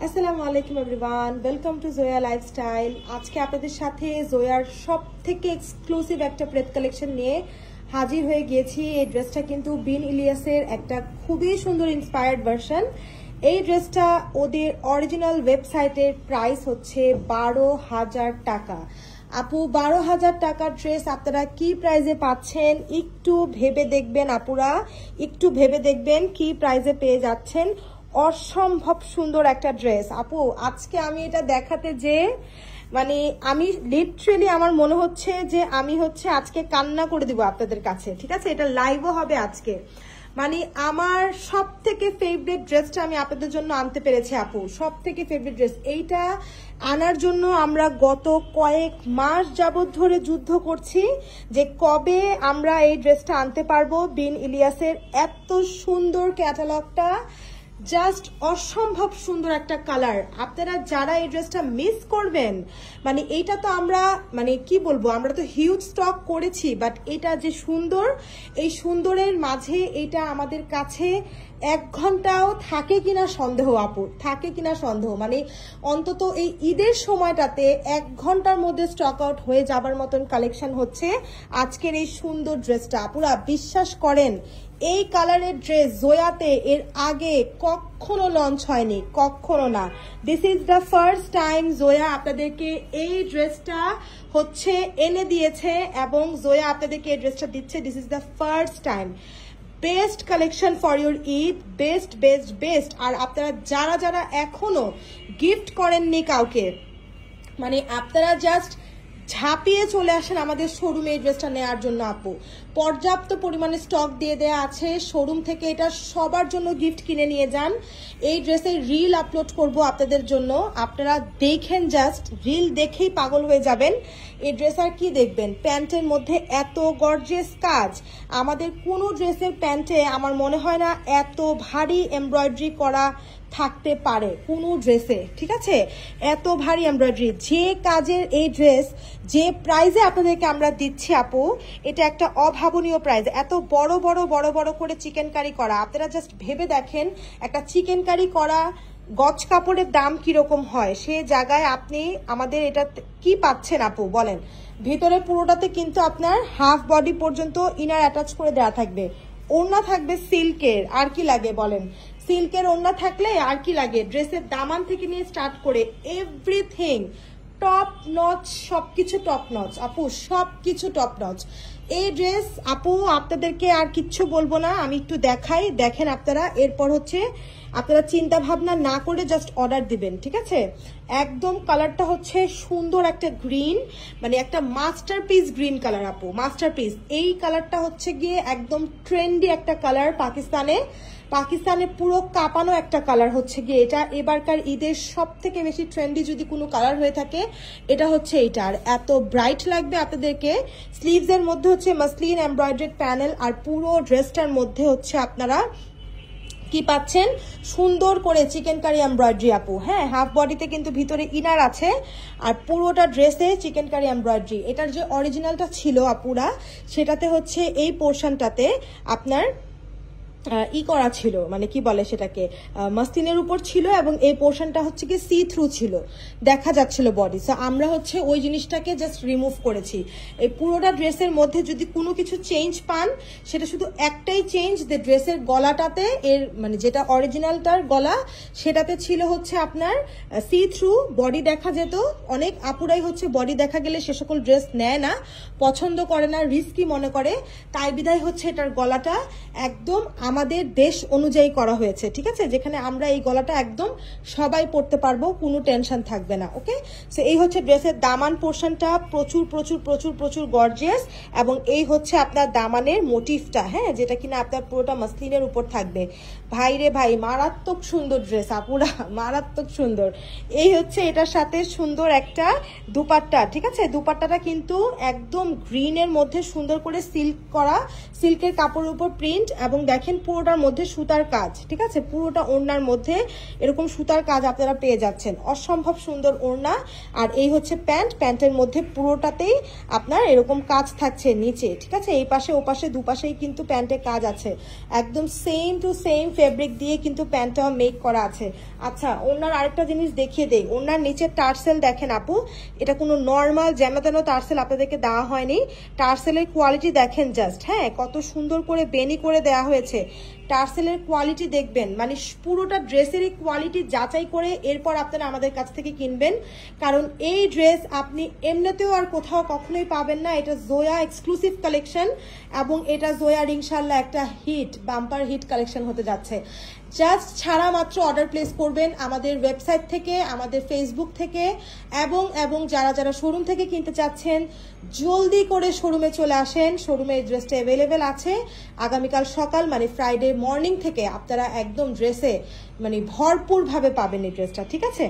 আসসালামু আলাইকুম everyone, welcome to Zoya lifestyle. আজকে আপনাদের সাথে জোয়ার সব থেকে এক্সক্লুসিভ একটা প্রেত কালেকশন নিয়ে হাজির হয়ে গিয়েছি। এই ড্রেসটা কিন্তু বিন ইলিয়াসের একটা খুবই সুন্দর ইন্সপায়ার্ড ভার্সন। এই ড্রেসটা ওদের অরিজিনাল ওয়েবসাইটের প্রাইস হচ্ছে 12,000 টাকা। আপু 12,000 টাকার ড্রেস আপনারা কি প্রাইসে পাচ্ছেন একটু ভেবে দেখবেন। আপুরা একটু ভেবে দেখবেন কি প্রাইসে পেয়ে যাচ্ছেন। অসম্ভব সুন্দর একটা ড্রেস। আপু আজকে আমি এটা দেখাতে যে আমি লিটারেলি আমার মনে হচ্ছে যে আমি আজকে কান্না করে দিব আপনাদের কাছে, ঠিক আছে? এটা লাইভও হবে আজকে। আমার সব থেকে ফেভারিট ড্রেসটা আমি আপনাদের জন্য আনতে পেরেছি আপু, সব থেকে ফেভারিট ড্রেস। এইটা আনার জন্য আমরা গত কয়েক মাস যাবত ধরে যুদ্ধ করছি যে কবে আমরা এই ড্রেসটা আনতে পারবো। বিন ইলিয়াসের এত সুন্দর ক্যাটালগটা, জাস্ট অসম্ভব সুন্দর একটা কালার। আপনারা যারা এই ড্রেসটা মিস করবেন, এইটা তো আমরা কি বলবো, আমরা তো হিউজ স্টক করেছি, বাট এটা যে সুন্দর, এই সুন্দরের মাঝে এটা আমাদের কাছে 1 ঘন্টাও থাকে কিনা সন্দেহ আপু, থাকে কিনা সন্দেহ। অন্তত এই ঈদের সময়টাতে 1 ঘন্টার মধ্যে স্টক আউট হয়ে যাবার মতন কালেকশন হচ্ছে আজকের এই সুন্দর ড্রেসটা। আপুরা বিশ্বাস করেন, এই কালারের ড্রেস জোয়াতে এর আগে কখনো লঞ্চ হয়নি, কখনো না। This is the first time Zoya আপনাদেরকে এই ড্রেসটা এনে দিয়েছে এবং জোয়া আপনাদেরকে এই ড্রেসটা দিচ্ছে। This is the first time. Best collection for your Eid, best best best. আর আপনারা যারা যারা এখনো গিফট করেননি কাউকে, আপনারা জাস্ট ঝাঁপিয়ে চলে আসেন আমাদের শোরুমে এই ড্রেসটা নেওয়ার জন্য আপু। পর্যাপ্ত পরিমাণে স্টক দিয়ে দেওয়া আছে শোরুম থেকে, এটা সবার জন্য গিফট কিনে নিয়ে যান। এই ড্রেসের রিল আপলোড করব আপনাদের জন্য, আপনারা দেখেন, জাস্ট রিল দেখেই পাগল হয়ে যাবেন। এই ড্রেস আর কি দেখবেন, প্যান্টের মধ্যে এত গর্জিয়াস কাজ। আমাদের কোনো ড্রেসের প্যান্টে আমার মনে হয় না এত ভারী এমব্রয়ডারি করা থাকতে পারে কোনো ড্রেসে, ঠিক আছে? এত ভারী এমব্রয়ডারি, যে কাজের এই ড্রেস, যে প্রাইজে আপনাদেরকে আমরা দিচ্ছি আপু, এটা একটা অভাবনীয় প্রাইস। এত বড় বড় বড় বড় করে চিকেন কারি করা, আপনারা জাস্ট ভেবে দেখেন একটা চিকেন কারি করা গজ কাপড়ের দাম কিরকম হয়, সে জায়গায় আপনি আমাদের এটা কি পাচ্ছেন আপু বলেন। ভিতরে পুরোটাতে কিন্তু আপনার হাফ বডি পর্যন্ত ইনার অ্যাটাচ করে দেওয়া থাকবে, ওড়না থাকবে সিল্কের, আর কি লাগে বলেন? সিল্কের ওড়না থাকলে আর কি লাগে? ড্রেসের দামান থেকে নিয়ে স্টার্ট করে এভরিথিং টপ নচ, সবকিছু টপ নচ আপু, সবকিছু টপ নচ। এই ড্রেস আপু আপনাদেরকে আর কিচ্ছু বলবো না, আমি একটু দেখাই, দেখেন আপনারা। এরপর আপনারা চিন্তা ভাবনা না করে জাস্ট অর্ডার দিবেন, ঠিক আছে? একদম কালারটা সুন্দর একটা গ্রিন, একটা মাস্টারপিস গ্রিন কালার আপু, মাস্টারপিস। এই কালারটা গিয়ে একদম ট্রেন্ডি একটা কালার, পাকিস্তানে পুরো কাঁপানো একটা কালার গিয়ে এটা। এবারকার ঈদের সব থেকে বেশি ট্রেন্ডি যদি কোনো কালার হয়ে থাকে এটা এইটা। আর এত ব্রাইট লাগবে আপনাদেরকে। স্লিভস এর মধ্যে মাসলিন এমব্রয়ডারি প্যানেল, আর পুরো ড্রেসটার মধ্যে আপনারা কি পাচ্ছেন, সুন্দর করে চিকেন কারি এমব্রয়ডারি আপু। হ্যাঁ, হাফ বডিতে কিন্তু ভিতরে ইনার আছে, আর পুরোটা ড্রেসে চিকেন কারি এমব্রয়ডারি। এটার যে অরিজিনালটা ছিল আপুরা, সেটাতে এই পোর্শনটাতে আপনার করা ছিল, কি বলে সেটাকে, মাসলিনের উপর ছিল, এবং এই পোর্শনটা কি সি থ্রু ছিল, দেখা যাচ্ছিল বডি। সো আমরা ওই জিনিসটাকে জাস্ট রিমুভ করেছি। এই পুরোটা ড্রেসের মধ্যে যদি কোনো কিছু চেঞ্জ পান, সেটা শুধু একটাই চেঞ্জ, যে ড্রেসের গলাটাতে এর যেটা অরিজিনালটার গলা, সেটাতে ছিল আপনার সি থ্রু, বডি দেখা যেত। অনেক আপুরাই বডি দেখা গেলে সে সকল ড্রেস নেয় না, পছন্দ করে না, রিস্কি মনে করে, তাই বিধায় এটার গলাটা একদম আমাদের দেশ অনুযায়ী করা হয়েছে, ঠিক আছে? যেখানে আমরা এই গলাটা একদম সবাই পরতে পারবো, কোনো টেনশন থাকবে না। ওকে, সো এই ড্রেসের দামান পোর্শনটা প্রচুর প্রচুর প্রচুর প্রচুর গর্জিয়াস, এবং এই আপনার দামানের মোটিভটা, হ্যাঁ, যেটা কিনা আপনার পুরোটা মাসলিনের উপর থাকবে। ভাই রে ভাই, মারাত্মক সুন্দর ড্রেস আপুরা, মারাত্মক সুন্দর। এই এটার সাথে সুন্দর একটা দুপাট্টা, ঠিক আছে? দুপাট্টাটা কিন্তু একদম গ্রিনের মধ্যে সুন্দর করে সিল্ক করা, সিল্কের কাপড়ের উপর প্রিন্ট, এবং দেখেন পুরোটার মধ্যে সুতার কাজ, ঠিক আছে? পুরোটা ওড়নার মধ্যে এরকম সুতার কাজ আপনারা পেয়ে যাচ্ছেন। অসম্ভব সুন্দর ওড়না। আর এই প্যান্ট, প্যান্টের মধ্যে পুরোটাতেই আপনার এরকম কাজ থাকছে নিচে, ঠিক আছে? এই পাশে ও পাশে দুপাশেই কিন্তু প্যান্টে কাজ আছে, একদম সেম টু সেম ফেব্রিক দিয়ে কিন্তু প্যান্টটা মেক করা আছে। আচ্ছা, ওনার আরেকটা জিনিস দেখিয়ে দেই, ওনার নিচের টার্সেল দেখেন আপু, এটা কোনো নর্মাল জ্যামাতানো টার্সেল আপনাদেরকে দেওয়া হয়নি। টার্সেলের কোয়ালিটি দেখেন জাস্ট, হ্যাঁ কত সুন্দর করে বেনি করে দেওয়া হয়েছে। টার্সেলের কোয়ালিটি দেখবেন, মানে পুরোটা ড্রেসেরই কোয়ালিটি যাচাই করে এরপর আপনারা আমাদের কাছ থেকে কিনবেন, কারণ এই ড্রেস আপনি এমনিতেও আর কোথাও কখনোই পাবেন না। এটা জোয়া এক্সক্লুসিভ কালেকশন এবং এটা জোয়ার ইনশাল্লাহ একটা হিট, বাম্পার হিট কালেকশন হতে যাচ্ছে। জাস্ট ছাড়া মাত্র অর্ডার প্লেস করবেন আমাদের ওয়েবসাইট থেকে, আমাদের ফেসবুক থেকে, এবং যারা যারা শোরুম থেকে কিনতে চাচ্ছেন জলদি করে শোরুমে চলে আসেন। শোরুমে এই ড্রেসটা অ্যাভেলেবেল আছে। আগামীকাল সকাল মানে ফ্রাইডে মর্নিং থেকে আপনারা একদম ড্রেসে মানে ভরপুরভাবে পাবেন এই ড্রেসটা, ঠিক আছে।